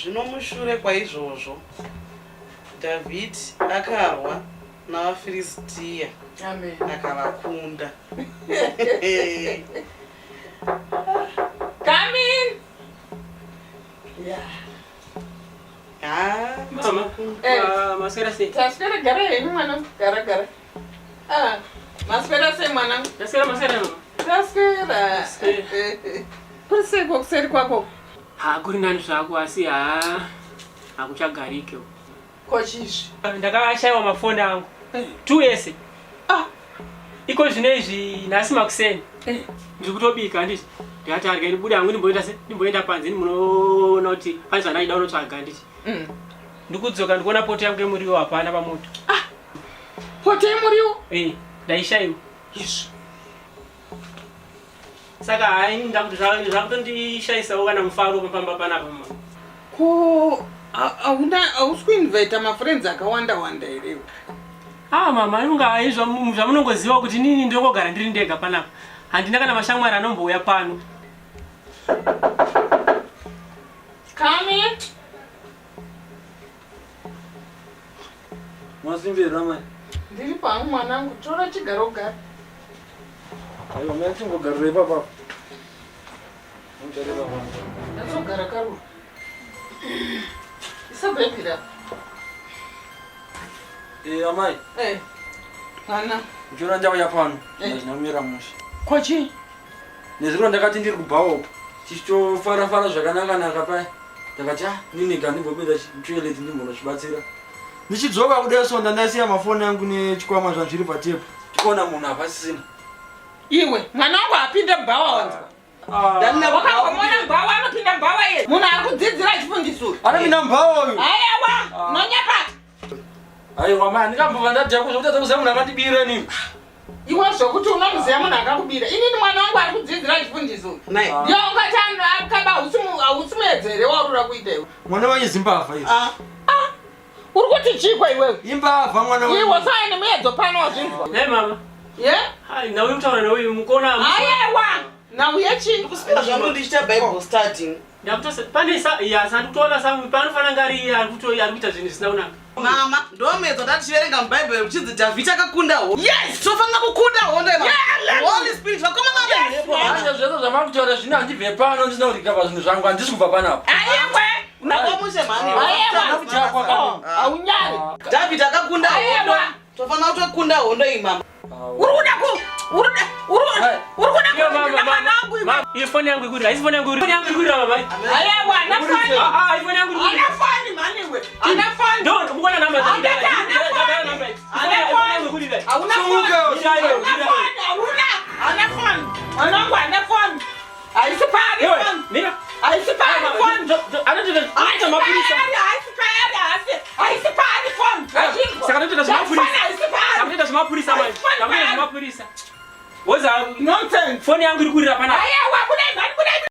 Zvino mushure kwaizvozvo David akarwa navaFiristia. Amen. Akavakunda. Come in. Yeah. Mama. Maswera se. Taswera gara yenu mwana. Gara. Maswera se mwana. Maswera mama. Taswera. Kuriseko kuseri kwako. Kuri nani zvako asi akuchagarike. Kochishi. Ndakashaiwa mafoni angu. 2 ese. Iko zvinezvi nhasi makuseni. Ndiri kutobika handiti. Ndikati arika ndibuda hangu ndimboenda panze munoona kuti pane zvanaida unotsvaga handiti. Ndikudzoka ndikuona poto yangu yemuriwo hapana pamoto. Poto yemuriwo? Ndaishaiwa. Yesu. Saka hai ndakuti zvakutondishaisawo kana mufaro pamba panapa mama. Ko hausi kuinvita mafriends akawanda here. Mama, inga zvamunongoziva kuti nini ndokogara ndiri ndega panapa. Handina kana mashamwari anombouya pano. Come in. Mwasimbira mai. Ndiri pangu mwanangu, tora chigaro gara. Aiwa mai tingogarira papa. Muchareva papa. Ndazogara karu. Isabepira. Amai. Mwana. Njora ndauya pano. Ndinamira mushi. Kochi? Nezuro ndakati ndiri kubhawo. Tichitofara zvakanaka paya. Ndakati nini gandimbopedza chitoilet ndimbonochibatsira. Ndichidzoka kudeso ndandasiya mafoni yangu nechikwama zvazviri patepu. Tikaona munhu hapasisina. Iwe, mwana wangu apinde mbava wangu. Wakamona mbava anopinda mbava iye. Munhu akudzidzira chifundiso. Anopinda mbava uyu. Aiwa, nonyapata. Aiwa mai, ndikambova ndadya kuzvokutadza kuziva munhu akandibira nini. Iwe zvokuti unomuziva munhu akakubira. Inini mwana wangu ari kudzidzira chifundiso. Ndiyo ungati akaba hausi muedzere waurura kuita iwe. Mwana wangu zimbabva iwe. Uri kuti chikwa iwewe? Imbabva mwana wangu. Iwe saine muedzo pano wazvinzwa. Hey mama. Ye? Nauye kutaura nauye mukona. Aiwa. Nauye chii? Kusipira zvano ndichita Bible studying. Ndakutose pane sandikutoona samu panofana ngari ari kuita zvinhu zvisina kunaka. Mama, ndomedza tatichiverenga muBhayibheri uchidzi David akakunda hondo. Yes, tofanira kukunda hondo mama. Holy Spirit, vakoma mama. Hanya zvese zvamakutaura zvino handibve pano ndisina kurikava zvinhu zvangu handisi kubva panapa. Aiwe. Unakomushe mani. Aiwa. Aunyari. David akakunda hondo. Tofanira kutokunda hondo iyi mama. Iyo foni yangu ikuri, haisi foni yangu ikuri. Foni yangu ikuri mama. Aiwa, anafani. Foni yangu ikuri. Anafani mani we. Anafani. Ndio, mbona namba za namba. Anafani. Anafani. Mwanangu anafani. Aisipari foni. Nina. Aisipari foni. Anataka mapulisa. Aisipari foni. Saka ndio mapulisa mama. Woza nonsense. Foni yangu iri kurira pana. Aiwa,